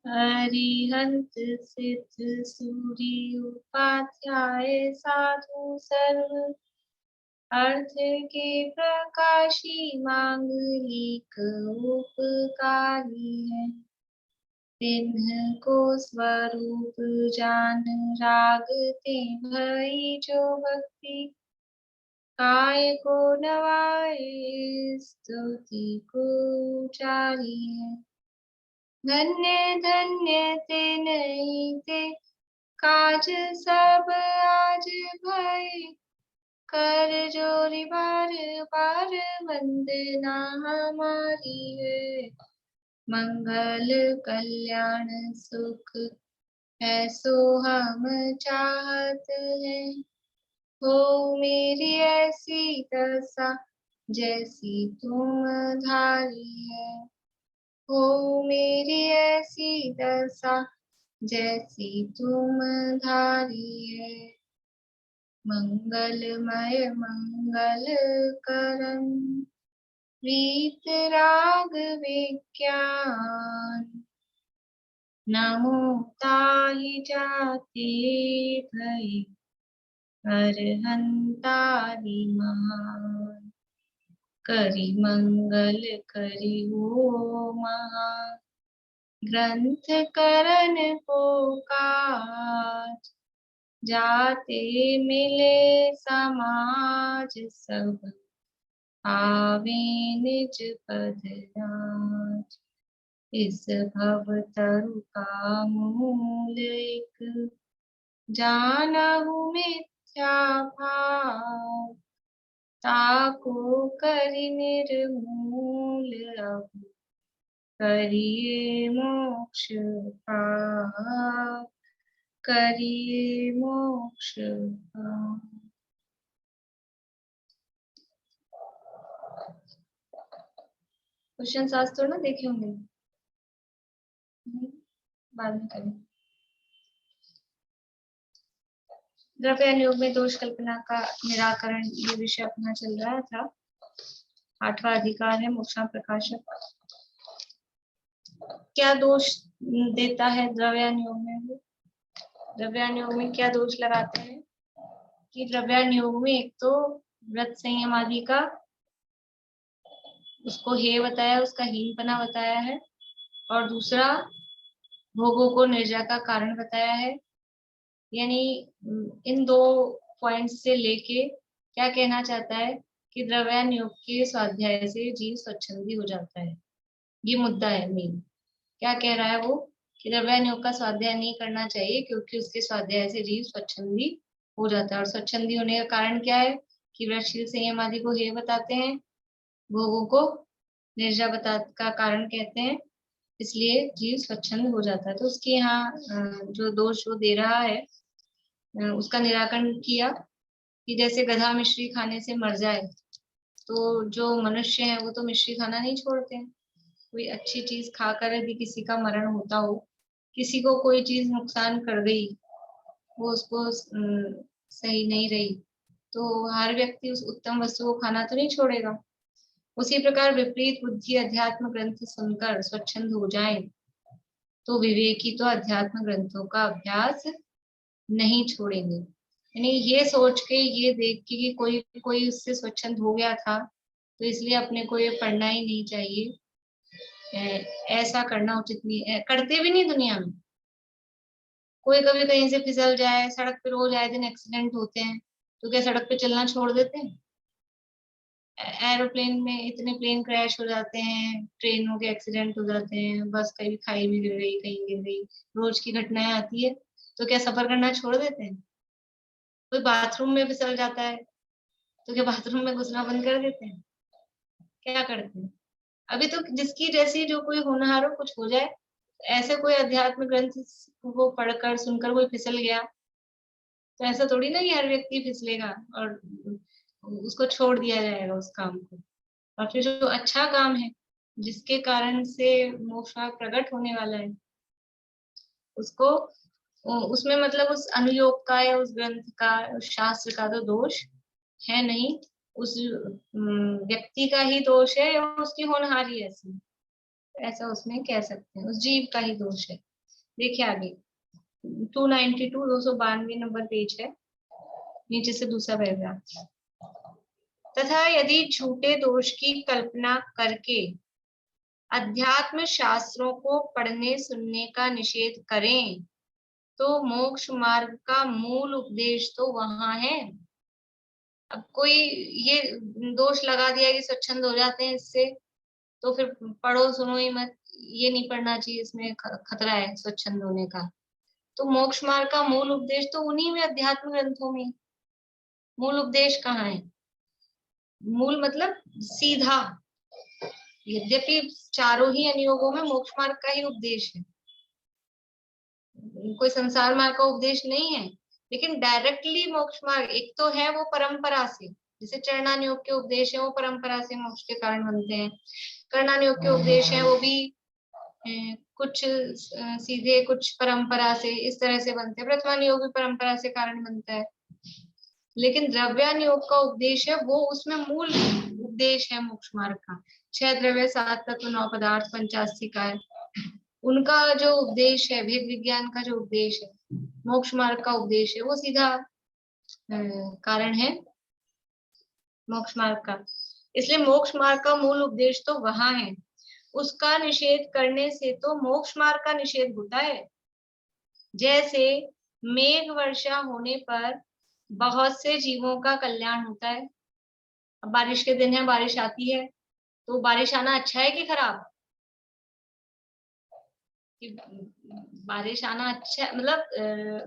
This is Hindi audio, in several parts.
अरिहंत सिद्ध सूरी उपाध्याय साधु सर्व अर्थ के प्रकाशी मांगलिक उपकारी है। तिन्ह को स्वरूप जान रागते भई जो भक्ति काय को नवाए स्तुति को चारी है। धन्य धन्य ते नहीं ते काज सब आज भय कर जोरी बार बार वंदना हमारी है। मंगल कल्याण सुख ऐसो हम चाहत है। हो मेरी ऐसी दशा जैसी तुम धारी है। हो मेरी ऐसी दशा जैसी तुम धारी है। मंगलमय मंगल करन रीत राग विज्ञान नमो ताहि जाते भई अरहंतादि महान। करि मंगल करि हो महा ग्रंथ करन को काज जाते मिले समाज सब आवे निज पद राज। इस भव तरु का मूल एक जानहु मिथ्या भाव ताको करि निर्मूल अब करिए मोक्ष पाप करिए मोक्ष पाप। क्वेश्चन शास्त्र ना देखे होंगे, बाद में करें। द्रव्य अनुयोग में दोष कल्पना का निराकरण ये विषय अपना चल रहा था। 8वां अधिकार है मोक्षण प्रकाशक। क्या दोष देता है द्रव्यानुयोग में? द्रव्यानुयोग में क्या दोष लगाते हैं कि द्रव्यानुयोग में एक तो व्रत संयम आदि का उसको हे बताया, उसका हीनपना बताया है, और दूसरा भोगों को निर्जा का कारण बताया है। यानी इन दो पॉइंट्स से लेके क्या कहना चाहता है कि द्रव्यानुयोग के स्वाध्याय से जीव स्वच्छंदी हो जाता है। ये मुद्दा है मेन। क्या कह रहा है वो कि द्रव्यानुयोग का स्वाध्याय नहीं करना चाहिए क्योंकि उसके स्वाध्याय से जीव स्वच्छंदी हो जाता है। और स्वच्छंदी होने का कारण क्या है कि व्रतशील संयम आदि को हे बताते हैं, भोगों को निर्जा बता का कारण कहते हैं, इसलिए जीव स्वच्छंद हो जाता है। तो उसके यहाँ जो दोष वो दे रहा है उसका निराकरण किया कि जैसे गधा मिश्री खाने से मर जाए, तो जो मनुष्य है वो तो मिश्री खाना नहीं छोड़ते हैं। कोई अच्छी चीज खाकर यदि किसी का मरण होता हो, किसी को कोई चीज नुकसान कर गई, वो उसको सही नहीं रही, तो हर व्यक्ति उस उत्तम वस्तु को खाना तो नहीं छोड़ेगा। उसी प्रकार विपरीत बुद्धि अध्यात्म ग्रंथ सुनकर स्वच्छंद हो जाए तो विवेकी तो अध्यात्म ग्रंथों का अभ्यास नहीं छोड़ेंगे। यानी ये सोच के, ये देख के कि कोई कोई उससे स्वच्छंद हो गया था तो इसलिए अपने को ये पढ़ना ही नहीं चाहिए, ऐसा करना उचित नहीं है। करते भी नहीं दुनिया में। कोई कभी कहीं से फिसल जाए, सड़क पे रोज आए दिन एक्सीडेंट होते हैं, तो क्या सड़क पे चलना छोड़ देते हैं? एरोप्लेन में इतने प्लेन क्रैश हो जाते हैं, ट्रेनों के एक्सीडेंट हो जाते हैं, बस कहीं खाई में गिर गई, कहीं गिर गई, रोज की घटनाएं आती है, तो क्या सफर करना छोड़ देते हैं? कोई बाथरूम में फिसल जाता है तो क्या बाथरूम में घुसना बंद कर देते हैं? क्या करते हैं? अभी तो जिसकी जैसी जो कोई होनहार हो, कुछ हो जाए, ऐसे कोई अध्यात्म ग्रंथ को पढ़कर सुनकर कोई फिसल गया तो ऐसा थोड़ी ना कि हर व्यक्ति फिसलेगा और उसको छोड़ दिया जाएगा उस काम को। और फिर जो अच्छा काम है जिसके कारण से मोक्ष प्रकट होने वाला है, उसको उसमें मतलब उस अनुयोग का या उस ग्रंथ का, उस शास्त्र का तो दोष है नहीं, उस व्यक्ति का ही दोष है या उसकी होनहारी ऐसी, ऐसा उसमें कह सकते हैं, उस जीव का ही दोष है। देखिए आगे 292 292 नंबर पेज है, नीचे से दूसरा पैराग्राफ। तथा यदि झूठे दोष की कल्पना करके अध्यात्म शास्त्रों को पढ़ने सुनने का निषेध करें तो मोक्ष मार्ग का मूल उपदेश तो वहां है। अब कोई ये दोष लगा दिया कि स्वच्छंद हो जाते हैं इससे, तो फिर पढ़ो सुनो ही मत, ये नहीं पढ़ना चाहिए, इसमें खतरा है स्वच्छंद होने का। तो मोक्ष मार्ग का मूल उपदेश तो उन्हीं में अध्यात्म ग्रंथों में। मूल उपदेश कहाँ है? मूल मतलब सीधा। यद्यपि चारों ही अनुयोगों में मोक्ष मार्ग का ही उपदेश है, कोई संसार मार्ग का उपदेश नहीं है, लेकिन डायरेक्टली मोक्ष मार्ग एक तो है वो परंपरा से, जैसे चरणानुयोग के उपदेश है वो परंपरा से मोक्ष के कारण बनते हैं। कर्णानुयोग के उपदेश है वो भी कुछ सीधे कुछ परंपरा से इस तरह से बनते हैं। प्रथमानुयोग भी परंपरा से कारण बनता है, लेकिन द्रव्यानुयोग का उपदेश है वो उसमें मूल उपदेश है मोक्ष मार्ग का। 6 द्रव्य 7 तत्व 9 पदार्थ 85 काय, उनका जो उपदेश है, भेद विज्ञान का जो उपदेश है, मोक्ष मार्ग का उपदेश है, वो सीधा कारण है मोक्ष मार्ग का। इसलिए मोक्ष मार्ग का मूल उपदेश तो वहां है, उसका निषेध करने से तो मोक्ष मार्ग का निषेध होता है। जैसे मेघ वर्षा होने पर बहुत से जीवों का कल्याण होता है। अब बारिश के दिन है, बारिश आती है, तो बारिश आना अच्छा है कि खराब? बारिश आना अच्छा मतलब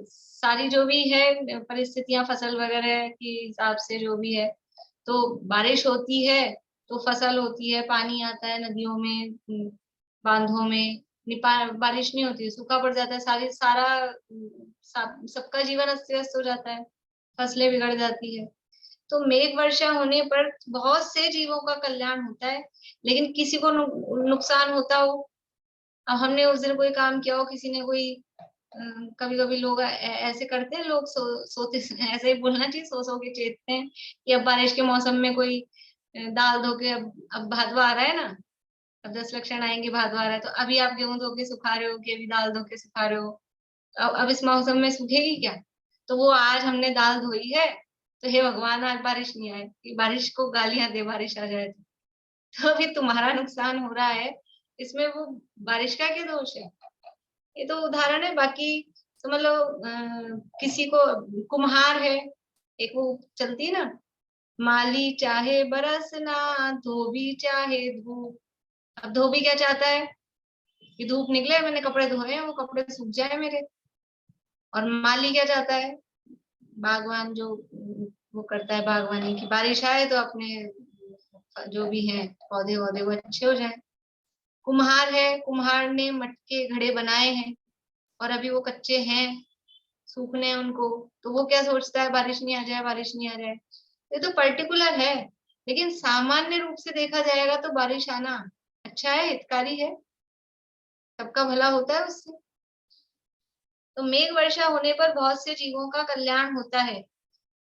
सारी जो भी है परिस्थितियां फसल वगैरह के हिसाब से जो भी है, तो बारिश होती है तो फसल होती है, पानी आता है नदियों में, बांधों में। बारिश नहीं होती, सूखा पड़ जाता है, सबका जीवन अस्त व्यस्त हो जाता है, फसलें बिगड़ जाती है। तो मेघ वर्षा होने पर बहुत से जीवों का कल्याण होता है, लेकिन किसी को नुकसान होता हो। अब हमने उस दिन कोई काम किया हो, किसी ने कोई कभी कभी लोग ऐसे करते हैं, लोग सोते ऐसे ही बोलना चाहिए, सो सो के चेतते हैं कि अब बारिश के मौसम में कोई दाल धो के, अब भादवा आ रहा है ना, अब 10 लक्षण आएंगे, भादवा आ रहा है, तो अभी आप गेहूं धो के सुखा रहे हो कि अभी दाल धो के सुखा रहे हो, अब इस मौसम में सूखेगी क्या? तो वो आज हमने दाल धोई है तो हे भगवान आज बारिश नहीं आए, कि बारिश को गालियां दे बारिश आ जाए तो अभी तुम्हारा नुकसान हो रहा है, इसमें वो बारिश का क्या दोष है? ये तो उदाहरण है। बाकी समझ लो किसी को कुम्हार है, एक वो चलती है ना, माली चाहे बरसना धोबी चाहे धूप। अब धोबी क्या चाहता है कि धूप निकले, मैंने कपड़े धोए हैं वो कपड़े सूख जाए मेरे। और माली क्या चाहता है, बागवान जो वो करता है बागवानी की, बारिश आए तो अपने जो भी है पौधे वौधे वो अच्छे हो जाए। कुम्हार है, कुम्हार ने मटके घड़े बनाए हैं और अभी वो कच्चे हैं, सूखने हैं उनको, तो वो क्या सोचता है, बारिश नहीं आ जाए, बारिश नहीं आ जाए। ये तो पर्टिकुलर है, लेकिन सामान्य रूप से देखा जाएगा तो बारिश आना अच्छा है, हितकारी है, सबका भला होता है उससे। तो मेघ वर्षा होने पर बहुत से जीवों का कल्याण होता है,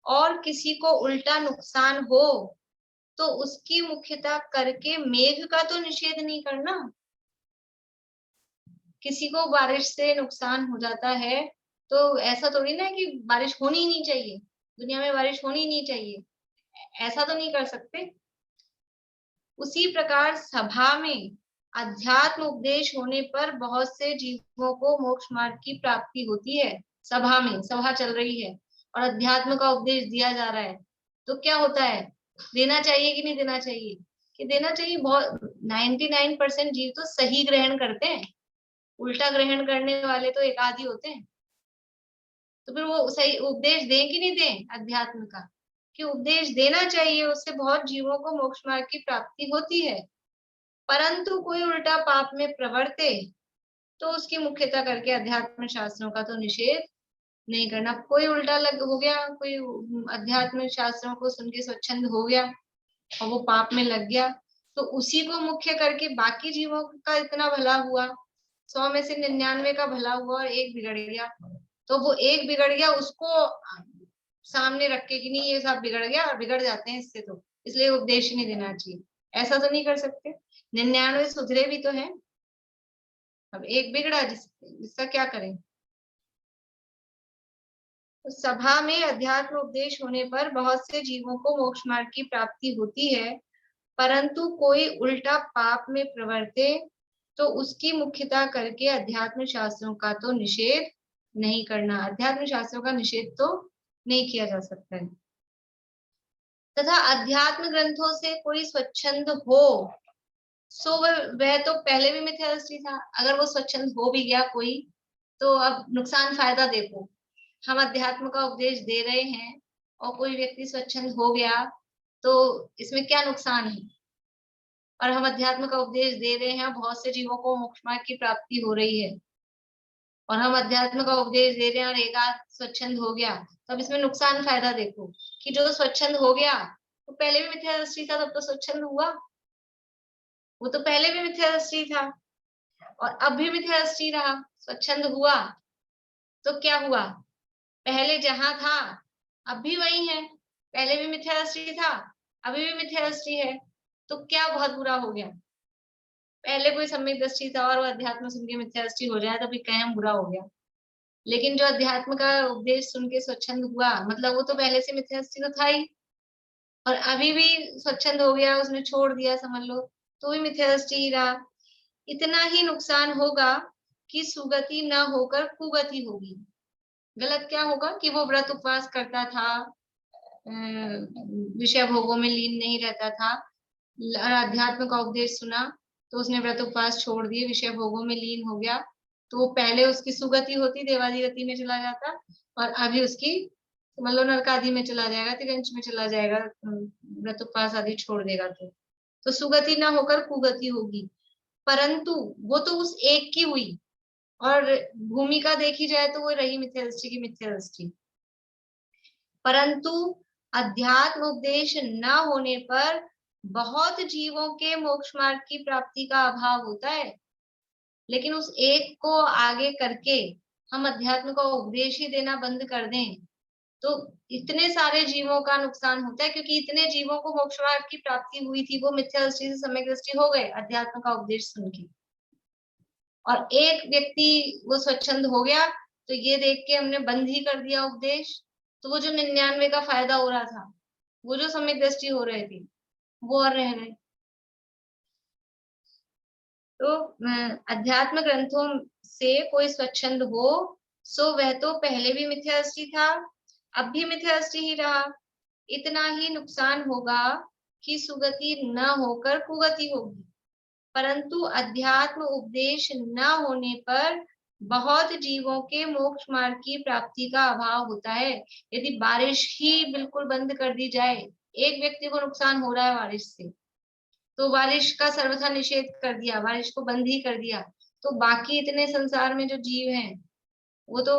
और किसी को उल्टा नुकसान हो तो उसकी मुख्यता करके मेघ का तो निषेध नहीं करना। किसी को बारिश से नुकसान हो जाता है तो ऐसा थोड़ी ना कि बारिश होनी ही नहीं चाहिए, दुनिया में बारिश होनी ही नहीं चाहिए, ऐसा तो नहीं कर सकते। उसी प्रकार सभा में अध्यात्म उपदेश होने पर बहुत से जीवों को मोक्ष मार्ग की प्राप्ति होती है। सभा में, सभा चल रही है और अध्यात्म का उपदेश दिया जा रहा है, तो क्या होता है, देना चाहिए कि नहीं देना चाहिए? कि देना चाहिए। बहुत 99% जीव तो सही ग्रहण करते हैं, उल्टा ग्रहण करने वाले तो एक आदि होते हैं। तो फिर वो सही उपदेश दें कि नहीं दें अध्यात्म का? कि उपदेश देना चाहिए, उससे बहुत जीवों को मोक्ष मार्ग की प्राप्ति होती है। परंतु कोई उल्टा पाप में प्रवर्ते तो उसकी मुख्यता करके अध्यात्म शास्त्रों का तो निषेध नहीं करना। कोई उल्टा लग हो गया, कोई अध्यात्म शास्त्रों को सुन के स्वच्छंद हो गया और वो पाप में लग गया, तो उसी को मुख्य करके बाकी जीवों का इतना भला हुआ, 100 में से 99 का भला हुआ और एक बिगड़ गया, तो वो एक बिगड़ गया उसको सामने रख के कि नहीं ये सब बिगड़ गया और बिगड़ जाते हैं इससे, तो इसलिए उपदेश नहीं देना चाहिए, ऐसा तो नहीं कर सकते। 99 सुधरे भी तो है, अब एक बिगड़ा जिसका क्या करें। तो सभा में अध्यात्म उपदेश होने पर बहुत से जीवों को मोक्ष मार्ग की प्राप्ति होती है, परंतु कोई उल्टा पाप में प्रवर्ते तो उसकी मुख्यता करके अध्यात्म शास्त्रों का तो निषेध नहीं करना, अध्यात्म शास्त्रों का निषेध तो नहीं किया जा सकता है। तथा अध्यात्म ग्रंथों से कोई स्वच्छंद हो, सो वह तो पहले भी मिथ्या दृष्टि था। अगर वो स्वच्छंद हो भी गया कोई, तो अब नुकसान फायदा देखो, हम अध्यात्म का उपदेश दे रहे हैं और कोई व्यक्ति स्वच्छंद हो गया तो इसमें क्या नुकसान है। और हम अध्यात्म का उपदेश दे रहे हैं, बहुत से जीवों को मोक्ष मार्ग की प्राप्ति हो रही है, और हम अध्यात्म का उपदेश दे रहे हैं और एक आध स्वच्छंद हो गया, तो अब इसमें नुकसान फायदा देखो कि जो स्वच्छंद हो गया तो पहले भी मिथ्या दृष्टि था, तब तो स्वच्छंद हुआ, वो तो पहले भी मिथ्या दृष्टि था और अब भी मिथ्या दृष्टि रहा। स्वच्छंद हुआ तो क्या हुआ, पहले जहां था अब भी वही है, पहले भी मिथ्या दृष्टि था अभी भी मिथ्या दृष्टि है, तो क्या बहुत बुरा हो गया। पहले कोई सम्यक दृष्टि था और वो अध्यात्म सुन के मिथ्या दृष्टि हो जाए तो भी कहीं बुरा हो गया, लेकिन जो अध्यात्म का उपदेश सुन के स्वच्छंद हुआ मतलब वो तो पहले से मिथ्या दृष्टि तो था ही, और अभी भी स्वच्छंद हो गया, उसने छोड़ दिया समझ लो, तो भी मिथ्या दृष्टि ही रहा। इतना ही नुकसान होगा कि सुगति न होकर कुगति होगी। गलत क्या होगा कि वो व्रत उपवास करता था, विषय भोगों में लीन नहीं रहता था, अध्यात्म का उपदेश सुना तो उसने व्रत उपवास छोड़ दिए, विषय भोगों में लीन हो गया, तो पहले उसकी सुगति होती, देवादिगति में चला जाता, और अभी उसकी मतलब नरक आदि में चला जाएगा, तिरंच में चला जाएगा, व्रत उपवास आदि छोड़ देगा तो सुगति ना होकर कुगति होगी। परंतु वो तो उस एक की हुई, और भूमिका देखी जाए तो वो रही मिथ्या दृष्टि की मिथ्या दृष्टि। परंतु अध्यात्म उपदेश न होने पर बहुत जीवों के मोक्ष मार्ग की प्राप्ति का अभाव होता है, लेकिन उस एक को आगे करके हम अध्यात्म का उपदेश ही देना बंद कर दें तो इतने सारे जीवों का नुकसान होता है, क्योंकि इतने जीवों को मोक्ष मार्ग की प्राप्ति हुई थी, वो मिथ्या दृष्टि से सम्यक दृष्टि हो गए अध्यात्म का उपदेश सुन के, और एक व्यक्ति वो स्वच्छंद हो गया तो ये देख के हमने बंद ही कर दिया उपदेश, तो वो जो 99 का फायदा हो रहा था, वो जो सम्यक दृष्टि हो रहे थे, वो और रह गए। तो अध्यात्म ग्रंथों से कोई स्वच्छंद हो, सो वह तो पहले भी मिथ्या दृष्टि था अब भी मिथ्या दृष्टि ही रहा। इतना ही नुकसान होगा कि सुगति न होकर कुगति होगी। परंतु अध्यात्म उपदेश न होने पर बहुत जीवों के मोक्ष मार्ग की प्राप्ति का अभाव होता है। यदि बारिश ही बिल्कुल बंद कर दी जाए, एक व्यक्ति को नुकसान हो रहा है बारिश से, तो बारिश का सर्वथा निषेध कर दिया, बारिश को बंद ही कर दिया, तो बाकी इतने संसार में जो जीव हैं वो तो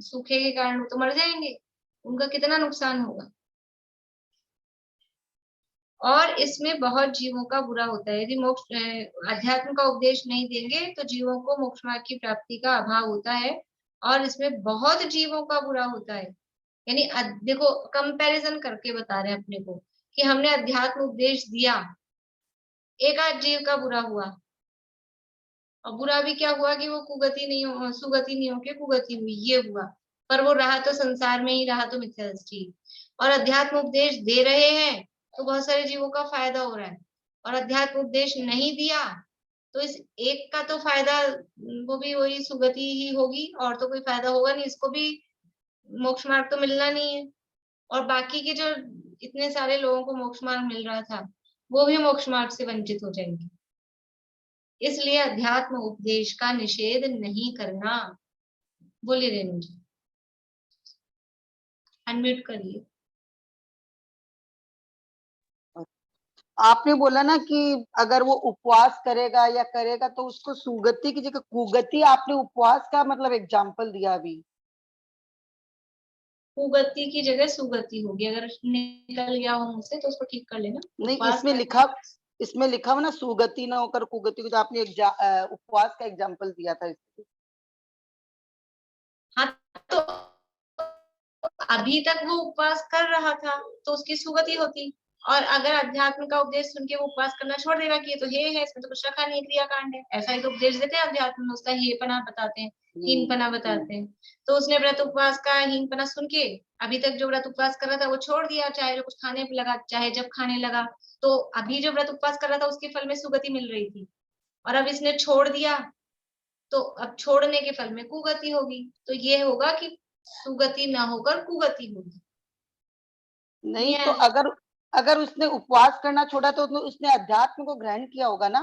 सूखे के कारण वो तो मर जाएंगे, उनका कितना नुकसान होगा। और इसमें बहुत जीवों का बुरा होता है। यदि मोक्ष अध्यात्म का उपदेश नहीं देंगे तो जीवों को मोक्ष मार्ग की प्राप्ति का अभाव होता है, और इसमें बहुत जीवों का बुरा होता है। यानी देखो कंपैरिजन करके बता रहे हैं अपने को कि हमने अध्यात्म उपदेश दिया, एक आध जीव का बुरा हुआ, और बुरा भी क्या हुआ कि वो कुगति नहीं हो, सुगति नहीं होके कुगति हुई, ये हुआ, पर वो रहा तो संसार में ही रहा, तो मिथ्या दृष्टि। और अध्यात्म उपदेश दे रहे हैं तो बहुत सारे जीवों का फायदा हो रहा है, और अध्यात्म उपदेश नहीं दिया तो इस एक का तो फायदा, वो भी वही सुगति ही होगी, और तो कोई फायदा होगा नहीं, इसको भी मोक्ष मार्ग तो मिलना नहीं है, और बाकी के जो इतने सारे लोगों को मोक्ष मार्ग मिल रहा था वो भी मोक्ष मार्ग से वंचित हो जाएंगे। इसलिए अध्यात्म उपदेश का निषेध नहीं करना। बोलिए रेणु जी, अनम्यूट करिए। आपने बोला ना कि अगर वो उपवास करेगा या करेगा तो उसको सुगति की जगह कुगति, आपने उपवास का मतलब एग्जाम्पल दिया अभी। कुगति की जगह सुगति होगी, अगर निकल गया हो मुझसे तो उसको ठीक कर लेना। नहीं, उपवास इसमें लिखा हुआ ना सुगति ना होकर कुगति को, तो आपने उपवास का एग्जाम्पल दिया था इसमें। हाँ, तो अभी तक वो उपवास कर रहा था तो उसकी सुगति होती, और अगर अध्यात्म का उपदेश सुन के वो उपवास करना छोड़ देगा कि ये तो हे है, इसमें तो कुछ रखा नहीं, क्रिया कांड है, ऐसा ही तो उपदेश देते हैं अध्यात्म में, उसका हेपना बताते हैं, हीनपना बताते हैं। तो उसने व्रत उपवास का हीनपना सुन के अभी तक जो व्रत उपवास कर रहा था वो छोड़ दिया, चाहे जो कुछ खाने पे लगा, चाहे जब खाने लगा। तो अभी जो व्रत उपवास कर रहा था उसके फल में सुगति मिल रही थी, और अब इसने छोड़ दिया तो अब छोड़ने के फल में कुगति होगी। तो ये होगा कि सुगति ना होकर कुगति होगी। नहीं तो अगर अगर उसने उपवास करना छोड़ा तो उसने अध्यात्म को ग्रहण किया होगा ना।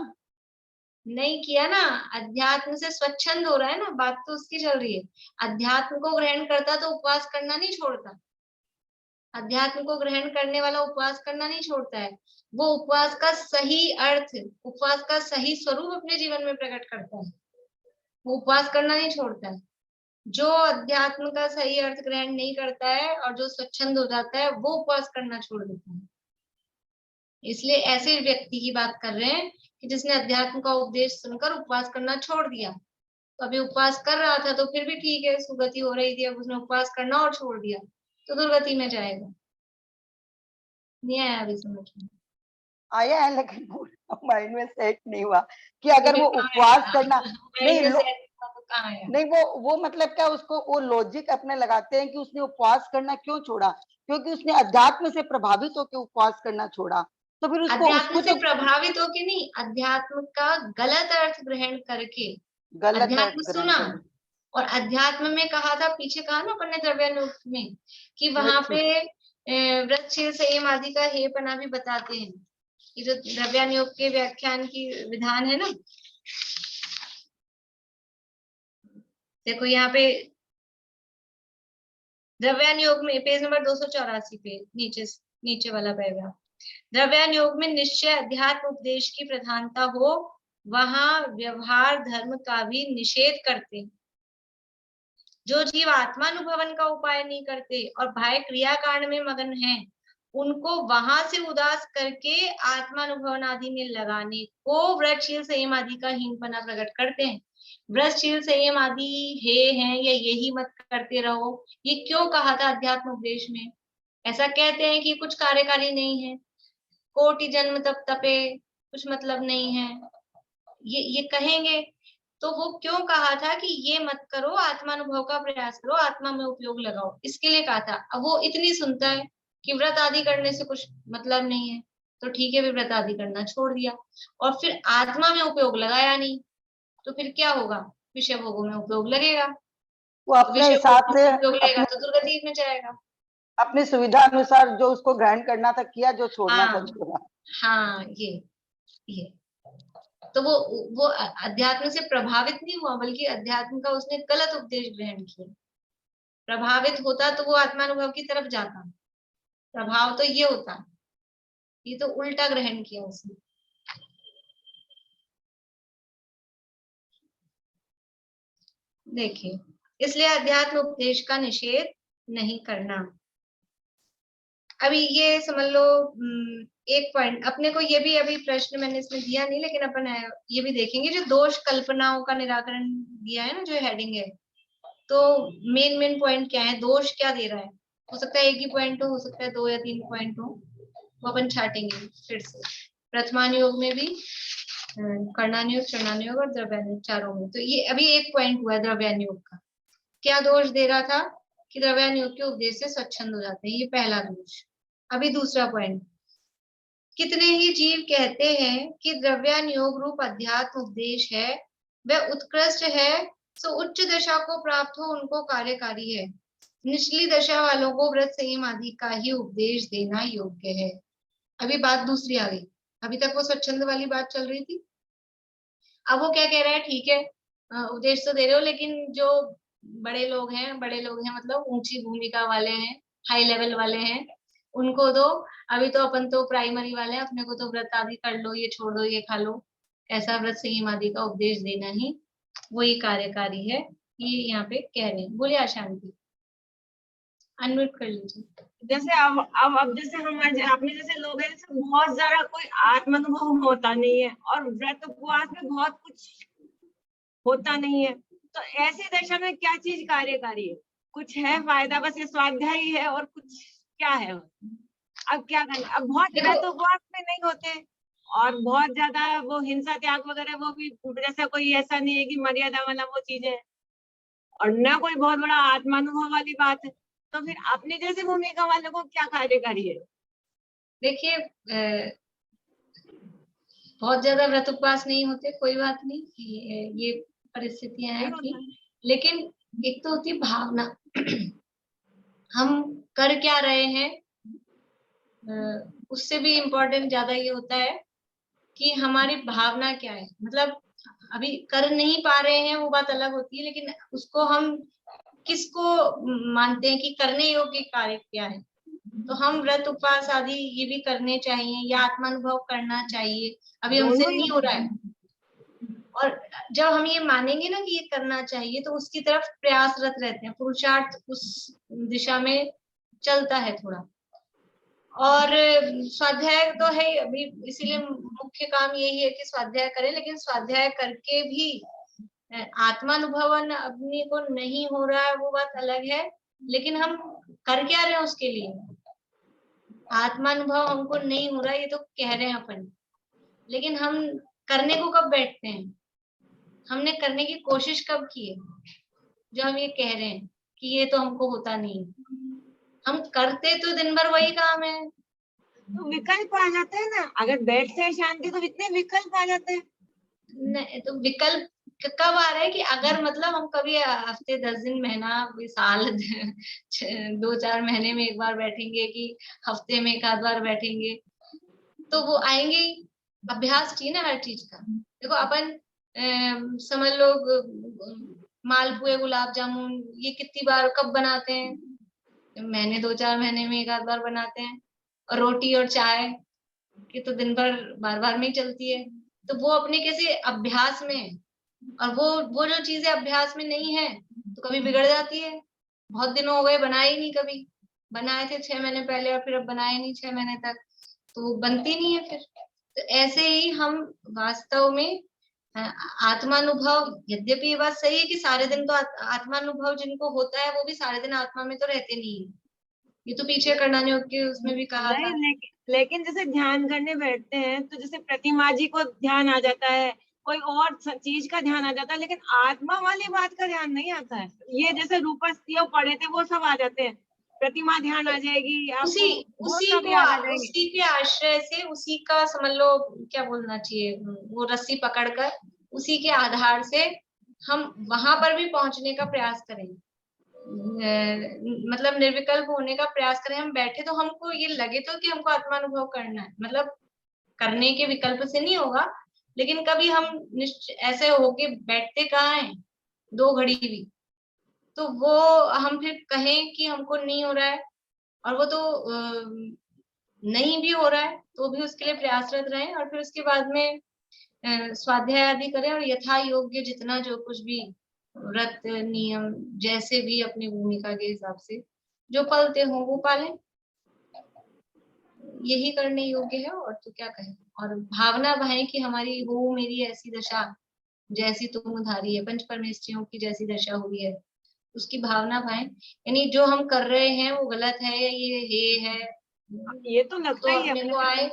नहीं किया ना, अध्यात्म से स्वच्छंद हो रहा है ना, बात तो उसकी चल रही है। अध्यात्म को ग्रहण करता तो उपवास करना नहीं छोड़ता, अध्यात्म को ग्रहण करने वाला उपवास करना नहीं छोड़ता है, वो उपवास का सही अर्थ, उपवास का सही स्वरूप अपने जीवन में प्रकट करता है, वो उपवास करना नहीं छोड़ता है। जो अध्यात्म का सही अर्थ ग्रहण नहीं करता है और जो स्वच्छंद हो जाता है वो उपवास करना छोड़ देता है। इसलिए ऐसे व्यक्ति की बात कर रहे हैं कि जिसने अध्यात्म का उपदेश सुनकर उपवास करना छोड़ दिया। तो अभी उपवास कर रहा था तो फिर भी ठीक है, सुगति हो रही थी, अब उसने उपवास करना और छोड़ दिया तो दुर्गति में जाएगा। नहीं आया अभी समझ में? आया है लेकिन माइंड में सेट नहीं हुआ कि अगर वो उपवास करना नहीं वो मतलब क्या, उसको वो लॉजिक अपने लगाते हैं कि उसने उपवास करना क्यों छोड़ा, क्योंकि उसने अध्यात्म से प्रभावित होकर उपवास करना छोड़ा। तो फिर उसको अध्यात्म से प्रभावित होके नहीं, अध्यात्म का गलत अर्थ ग्रहण करके, गलत अर्थ अध्यात्म ग्रहण सुना करना। और अध्यात्म में कहा था, पीछे कहा ना अपन ने द्रव्यानुग में, कि वहां पे वृक्षशील संयम आदि का हेपना भी बताते हैं। ये जो द्रव्यानुग के व्याख्यान की विधान है ना, देखो यहाँ पे द्रव्यानुग में पेज नंबर 284 पे नीचे वाला पैराग्राफ, द्रव्यानुग में निश्चय अध्यात्म उपदेश की प्रधानता हो, वहां व्यवहार धर्म का भी निषेध करते हैं। जो जीव आत्मानुभवन का उपाय नहीं करते और बाह्य क्रिया कांड में मगन हैं, उनको वहां से उदास करके आत्मानुभवन आदि में लगाने को व्रतशील संयम आदि का हीनपना प्रकट करते हैं। व्रतशील संयम आदि हे हैं या यही मत करते रहो, ये क्यों कहा था अध्यात्म उपदेश में? ऐसा कहते हैं कि कुछ कार्यकारी नहीं है, कोटि जन्म तप तपे, कुछ मतलब नहीं है, ये कहेंगे। तो वो क्यों कहा था कि ये मत करो, आत्मानुभव का प्रयास करो, आत्मा में उपयोग लगाओ, इसके लिए कहा था। अब वो इतनी सुनता है कि व्रत आदि करने से कुछ मतलब नहीं है, तो ठीक है, व्रत आदि करना छोड़ दिया और फिर आत्मा में उपयोग लगाया नहीं, तो फिर क्या होगा? विषय भोगों में उपयोग लगेगा, वो तो अपने विषय हिसाब भोगों से में उपयोग लगेगा तो दुर्गति में जाएगा। अपनी सुविधा अनुसार जो उसको ग्रहण करना था किया, जो छोड़ना था छोड़ा। हाँ ये तो वो अध्यात्म से प्रभावित नहीं हुआ, बल्कि अध्यात्म का उसने गलत उपदेश ग्रहण किया। प्रभावित होता तो वो आत्मानुभव की तरफ जाता, प्रभाव तो ये होता, ये तो उल्टा ग्रहण किया उसने। देखिए, इसलिए अध्यात्म उपदेश का निषेध नहीं करना। अभी ये समझ लो, एक पॉइंट अपने को ये भी, अभी प्रश्न मैंने इसमें दिया नहीं, लेकिन अपन ये भी देखेंगे जो दोष कल्पनाओं का निराकरण दिया है ना, जो हेडिंग है, तो मेन पॉइंट क्या है, दोष क्या दे रहा है। हो सकता है एक ही पॉइंट हो सकता है 2 या 3 पॉइंट हो, वो अपन छाटेंगे फिर से। प्रथमानुयोग में भी कर्णानुयोग, चरणानुयोग और द्रव्यानुयोग, चारों में। तो ये अभी एक पॉइंट हुआ है द्रव्यानुयोग का, क्या दोष दे रहा था कि द्रव्यानुयोग के उपदेश से स्वच्छंद हो जाते हैं, ये पहला दोष। अभी दूसरा पॉइंट, कितने ही जीव कहते हैं कि द्रव्यानुयोग रूप अध्यात्म उपदेश है वह उत्कृष्ट है, सो उच्च दशा को प्राप्त हो उनको कार्यकारी है, निचली दशा वालों को व्रत संयम आदि का ही उपदेश देना योग्य है। अभी बात दूसरी आ गई, अभी तक वो स्वच्छंद वाली बात चल रही थी, अब वो क्या कह रहा है, ठीक है उपदेश तो दे रहे हो, लेकिन जो बड़े लोग हैं मतलब ऊंची भूमिका वाले हैं, हाई लेवल वाले हैं, उनको दो। अभी तो अपन तो प्राइमरी वाले हैं, अपने को तो व्रत आदि कर लो, ये छोड़ दो, ये खा लो, ऐसा व्रत संयम आदि का उपदेश देना ही वही कार्यकारी है, ये यहाँ पे कह रहे हैं। बोलिए अशांति, अनम्यूट कर लीजिए। जैसे अब जैसे हम अपने जैसे लोग हैं, जैसे बहुत ज्यादा कोई आत्मानुभव होता नहीं है और व्रत उपवास में बहुत कुछ होता नहीं है, तो ऐसी दशा में क्या चीज कार्यकारी है? कुछ है फायदा? बस ये स्वाध्याय ही है और कुछ क्या है? अब क्या करें, अब बहुत व्रत उपवास में नहीं होते और बहुत ज्यादा वो हिंसा त्याग वगैरह वो भी जैसा कोई ऐसा नहीं है कि मर्यादा वाला वो चीज है और न कोई बहुत बड़ा आत्मानुभव वाली बात है। तो फिर अपनी जैसी भूमिका वालों को क्या कार्य करिए। देखिए बहुत ज्यादा व्रत उपवास नहीं होते, कोई बात नहीं, ये परिस्थितियां हैं थी, लेकिन एक तो होती भावना हम कर क्या रहे हैं, उससे भी इम्पोर्टेंट ज्यादा ये होता है कि हमारी भावना क्या है। मतलब अभी कर नहीं पा रहे हैं वो बात अलग होती है, लेकिन उसको हम किसको मानते हैं कि करने योग्य कार्य क्या है। तो हम व्रत उपवास आदि ये भी करने चाहिए या आत्मानुभव करना चाहिए, अभी हमसे नहीं हो रहा है। और जब हम ये मानेंगे ना कि ये करना चाहिए तो उसकी तरफ प्रयासरत रहते हैं, पुरुषार्थ उस दिशा में चलता है थोड़ा। और स्वाध्याय तो है अभी, इसीलिए मुख्य काम यही है कि स्वाध्याय करें, लेकिन स्वाध्याय करके भी आत्मानुभवन अपने को नहीं हो रहा है वो बात अलग है, लेकिन हम कर क्या रहे हैं उसके लिए। आत्मानुभव हमको नहीं हो रहा है ये तो कह रहे हैं अपन, लेकिन हम करने को कब बैठते हैं, हमने करने की कोशिश कब की है, जो हम ये कह रहे हैं कि ये तो हमको होता नहीं। हम करते तो दिन भर वही काम है, तो विकल्प आ जाते हैं ना, अगर बैठते हैं शांति तो इतने विकल्प आ जाते हैं। नहीं तो विकल्प कब आ रहा है कि अगर मतलब हम कभी हफ्ते 10 दिन महीना साल 2-4 महीने में एक बार बैठेंगे कि हफ्ते में एक आध बार बैठेंगे तो वो आएंगे ही। अभ्यास चाहिए ना हर चीज का। देखो अपन समझ लो मालपुए गुलाब जामुन ये कितनी बार कब बनाते हैं, महीने 2-4 महीने में एक आध बार बनाते हैं। और रोटी और चाय की तो दिन भर बार बार में ही चलती है। तो वो अपने कैसे अभ्यास में है, और वो जो चीजें अभ्यास में नहीं है तो कभी बिगड़ जाती है। बहुत दिनों हो गए बनाए ही नहीं, कभी बनाए थे 6 महीने पहले और फिर अब बनाए नहीं 6 महीने तक, तो वो बनती नहीं है फिर। तो ऐसे ही हम वास्तव में आत्मानुभव, यद्यपि ये बात सही है कि सारे दिन तो आत्मानुभव जिनको होता है वो भी सारे दिन आत्मा में तो रहते नहीं है, ये तो पीछे करना नहीं होके उसमें भी कहा था। लेकिन जैसे ध्यान करने बैठते हैं तो जैसे प्रतिमा जी को ध्यान आ जाता है, कोई और चीज का ध्यान आ जाता है, लेकिन आत्मा वाली बात का ध्यान नहीं आता है। ये जैसे रूपस्थियों पढ़े थे वो सब आ जाते हैं, प्रतिमा ध्यान आ जाएगी, उसी के आश्रय से, उसी का समझ लो क्या बोलना चाहिए, वो रस्सी पकड़कर उसी के आधार से हम वहां पर भी पहुंचने का प्रयास करें, मतलब निर्विकल्प होने का प्रयास करें। हम बैठे तो हमको ये लगे तो कि हमको आत्मानुभव करना है, मतलब करने के विकल्प से नहीं होगा, लेकिन कभी हम ऐसे होके बैठते कहाँ हैं 2 घड़ी भी, तो वो हम फिर कहें कि हमको नहीं हो रहा है और वो तो नहीं भी हो रहा है तो भी उसके लिए प्रयासरत रहें और फिर उसके बाद में स्वाध्याय आदि करें और यथा योग्य जितना जो कुछ भी व्रत नियम जैसे भी अपनी भूमिका के हिसाब से जो पालते हो वो पालें, यही करने योग्य है। और तो क्या कहें, और भावना भाएं कि हमारी हो मेरी ऐसी दशा जैसी तुम उधारी है, पंच परमेष्ठियों की जैसी दशा हुई है उसकी भावना भाएं, यानी जो हम कर रहे हैं वो गलत है, ये है, ये तो लगता तो ही अपने को आए